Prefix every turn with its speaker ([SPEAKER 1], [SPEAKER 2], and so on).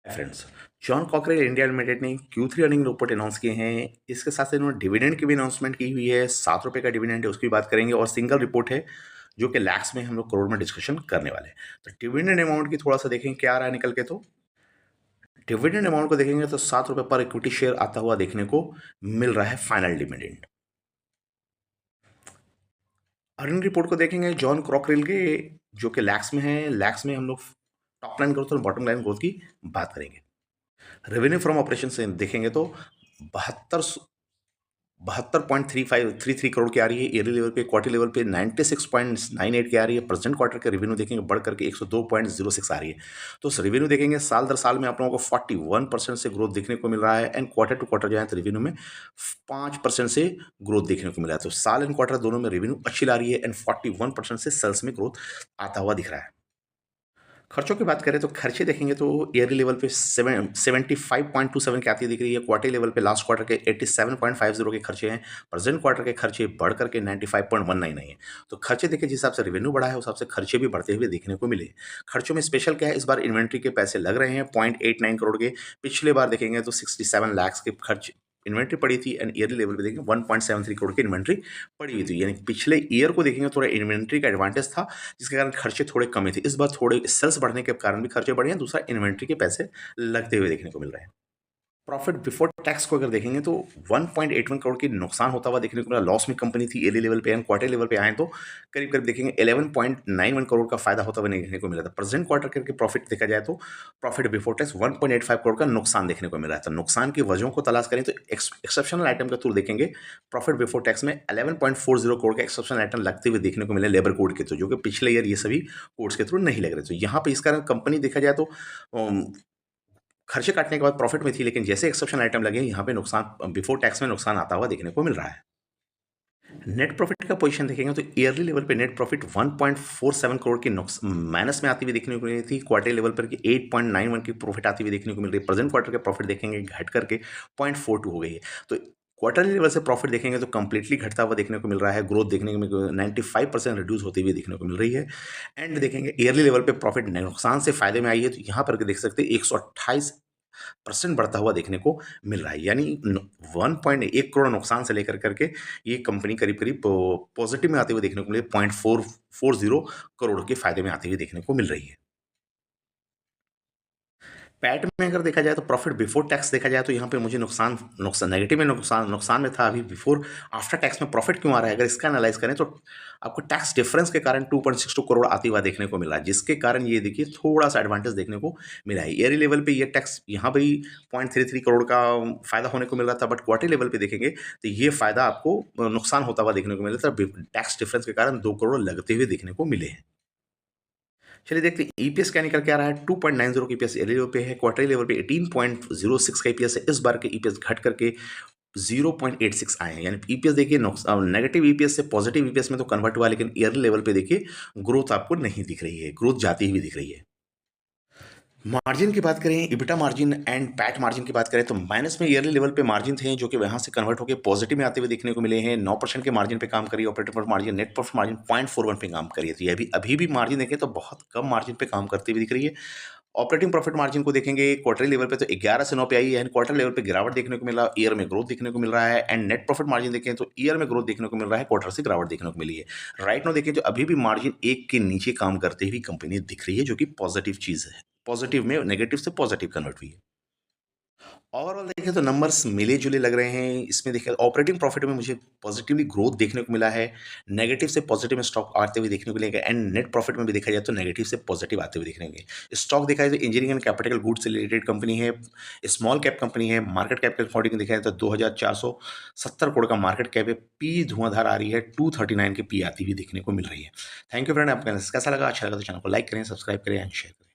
[SPEAKER 1] Friends, John cockerel India limited ने Q3 earning report announce किए हैं। इसके साथ साथ इन्होंने डिविडेंड की भी अनाउंसमेंट की हुई है। ₹7 का डिविडेंड है, उसकी बात करेंगे और सिंगल रिपोर्ट है जो कि लैक्स में हम लोग करोड़ में डिस्कशन करने वाले हैं। तो डिविडेंड अमाउंट की थोड़ा सा देखें क्या आ रहा है निकल के। तो डिविडेंड अमाउंट को देखेंगे तो ₹7 पर इक्विटी शेयर आता हुआ देखने को मिल रहा है फाइनल डिविडेंड। अर्निंग रिपोर्ट को देखेंगे जॉन क्रॉकरेल के, जो कि लैक्स में है। लैक्स में हम लोग टॉप लाइन ग्रोथ और बॉटम लाइन ग्रोथ की बात करेंगे। रेवेन्यू फ्रॉम ऑपरेशन से देखेंगे तो बहत्तर 72.3533 करोड़ की आ रही है ईयरली लेवल पे। क्वार्टर लेवल पे 96.98 की आ रही है। प्रेजेंट क्वार्टर के रेवेन्यू देखेंगे बढ़ करके 102.06 आ रही है। तो उस रेवेन्यू देखेंगे साल दर साल में आप लोगों को 41% से ग्रोथ देखने को मिल रहा है। एंड क्वार्टर टू क्वार्टर जो है तो रेवेन्यू में 5% से ग्रोथ देखने को मिल रहा है। तो साल एंड क्वार्टर दोनों में रेवेन्यू अच्छी ला रही है एंड 41% से सेल्स में ग्रोथ आता हुआ दिख रहा है। खर्चों की बात करें तो खर्चे देखेंगे तो ईयरली लेवल पे 75.27 की आती दिख रही है। क्वार्टर लेवल पे लास्ट क्वार्टर के 87.50 के खर्चे हैं। प्रेजेंट क्वार्टर के खर्चे बढ़ करके 95.19 है। तो खर्चे देखे जिस हिसाब से रेवेन्यू बढ़ा है उस हिसाब से खर्चे भी बढ़ते हुए देखने को मिले। खर्चों में स्पेशल क्या है, इस बार इन्वेंट्री के पैसे लग रहे हैं 0.89 करोड़ के। पिछले बार देखेंगे तो 67 लाख के खर्च इन्वेंट्री पड़ी थी एंड ईयरली लेवल पे देखेंगे 1.73 करोड़ की इन्वेंट्री पड़ी हुई थी। यानी पिछले ईयर को देखेंगे थोड़ा इन्वेंट्री का एडवांटेज था जिसके कारण खर्चे थोड़े कम ही थे। इस बार थोड़े सेल्स बढ़ने के कारण भी खर्चे बढ़े हैं। दूसरा इन्वेंट्री के पैसे लगते हुए देखने को मिल रहे हैं। प्रॉफिट बिफोर टैक्स को अगर देखेंगे तो 1.81 करोड़ की नुकसान होता हुआ देखने को मिला। लॉस में कंपनी थी ईयरली लेवल पे एंड क्वार्टर लेवल पे आए तो करीब करीब देखेंगे 11.91 करोड़ का फायदा होता हुआ देखने को मिला था। प्रेजेंट क्वार्टर करके प्रॉफिट देखा जाए तो प्रॉफिट बिफोर टैक्स 1.85 करोड़ का नुकसान देखने को मिला था। नुकसान की वजहों को तलाश करें तो एक्सेप्शनल आइटम का थ्रू देखेंगे। प्रॉफिट बिफोर टैक्स में 11.40 करोड़ का एक्सेप्शनल आइटम लगते हुए देखने को मिले लेबर कोड के थ्रू, जो कि पिछले ईयर ये सभी कोड्स के थ्रू नहीं लग रहे। तो यहाँ पे इस कारण कंपनी देखा जाए तो खर्चे काटने के बाद प्रॉफिट में थी, लेकिन जैसे एक्सेप्शन आइटम लगे यहाँ पे नुकसान बिफोर टैक्स में नुकसान आता हुआ देखने को मिल रहा है। नेट प्रॉफिट का पोजीशन देखेंगे तो ईयरली लेवल पे नेट प्रॉफिट 1.47 करोड़ की माइनस में आती हुई देखने को मिली थी। क्वार्टर लेवल पर की 8.91 की प्रॉफिट आती हुई देखने को मिल रही है। प्रेजेंट क्वार्टर के प्रॉफिट देखेंगे घट करके 0.42 हो गई है। तो क्वार्टर लेवल से प्रॉफिट देखेंगे तो कंप्लीटली घटता हुआ देखने को मिल रहा है। ग्रोथ देखने को 95% रिड्यूस होती हुई देखने को मिल रही है। एंड देखेंगे ईयरली लेवल पे प्रॉफिट नुकसान से फायदे में आई है। तो यहाँ पर देख सकते हैं 128% बढ़ता हुआ देखने को मिल रहा है। यानी 1.1 करोड़ नुकसान से लेकर करके ये कंपनी करीब करीब पॉजिटिव में आते हुए देखने को मिले 0.440 करोड़ के फायदे में आते हुए देखने को मिल रही है। पैट में अगर देखा जाए तो प्रॉफिट बिफोर टैक्स देखा जाए तो यहाँ पे मुझे नुकसान नुकसान नेगेटिव में नुकसान में था। अभी बिफोर आफ्टर टैक्स में प्रॉफिट क्यों आ रहा है, अगर इसका एनालाइज करें तो आपको टैक्स डिफरेंस के कारण 2.62 करोड़ आती हुआ देखने को मिला, जिसके कारण ये देखिए थोड़ा सा एडवांटेज देखने को मिला है। ईयरली लेवल पे ये टैक्स यहाँ पे 0.33 करोड़ का फायदा होने को मिल रहा था, बट क्वार्टर लेवल पे देखेंगे तो ये फायदा आपको नुकसान होता हुआ देखने को मिला था। टैक्स डिफरेंस के कारण 2 करोड़ लगते हुए देखने को मिले हैं। चलिए देखते हैं ईपीएस क्या निकल के आ रहा है। 2.90 की ईपीएस ईयरली लेवल पे है। क्वार्टरली लेवल पे 18.06 का ईपीएस है। इस बार के ईपीएस घट करके 0.86 आए हैं। यानी ईपीएस देखिए नेगेटिव ईपीएस से पॉजिटिव ईपीएस में तो कन्वर्ट हुआ, लेकिन ईयरली लेवल पे देखिए ग्रोथ आपको नहीं दिख रही है, ग्रोथ जाती हुई दिख रही है। मार्जिन की बात करें, EBITDA margin and PAT margin की बात करें तो माइनस में ईयरली लेवल पे मार्जिन थे जो कि वहाँ से कन्वर्ट होकर पॉजिटिव में आते हुए देखने को मिले हैं। 9% के मार्जिन पे काम करिए operating profit margin, net profit margin 0.41 पे काम करिए। तो ये अभी भी मार्जिन देखें तो बहुत कम मार्जिन पे काम करती हुई दिख रही है। ऑपरेटिंग प्रॉफिट मार्जिन को देखेंगे क्वार्टरली लेवल पे तो 11 से 9 पे आई है। क्वार्टर लेवल पे गिरावट देखने को मिला, ईयर में ग्रोथ देखने को मिल रहा है। एंड नेट प्रॉफिट मार्जिन देखें तो ईयर में ग्रोथ देखने को मिल रहा है, क्वार्टर से गिरावट देखने को मिली है। राइट नाउ देखें तो अभी भी मार्जिन 1 के नीचे काम करते हुई कंपनी दिख रही है, जो कि पॉजिटिव चीज़ है। पॉजिटिव में नेगेटिव से पॉजिटिव कन्वर्ट हुई है। ओवरऑल देखें तो नंबर्स मिले-जुले लग रहे हैं। इसमें देखिए ऑपरेटिंग प्रॉफिट में मुझे पॉजिटिवली ग्रोथ देखने को मिला है। नेगेटिव से पॉजिटिव में स्टॉक आते हुए देखने को मिलेगा एंड नेट प्रॉफिट में भी देखा जाए तो नेगेटिव से पॉजिटिव आते हुए दिखेंगे। स्टॉक देखा जाए तो इंजीनियरिंग एंड कैपिटल गुड्स से रिलेटेड कंपनी है, स्मॉल कैप कंपनी है। मार्केट कैप के अकॉर्डिंग देखा जाए तो 2470 करोड़ का मार्केट कैप है। पी धुआंधार आ रही है, 239 की पी आती हुई देखने को मिल रही है। थैंक यू फ्रेंड, आपका कैसा लगा? अच्छा लगा तो चैनल को लाइक करें, सब्सक्राइब करें एंड शेयर करें।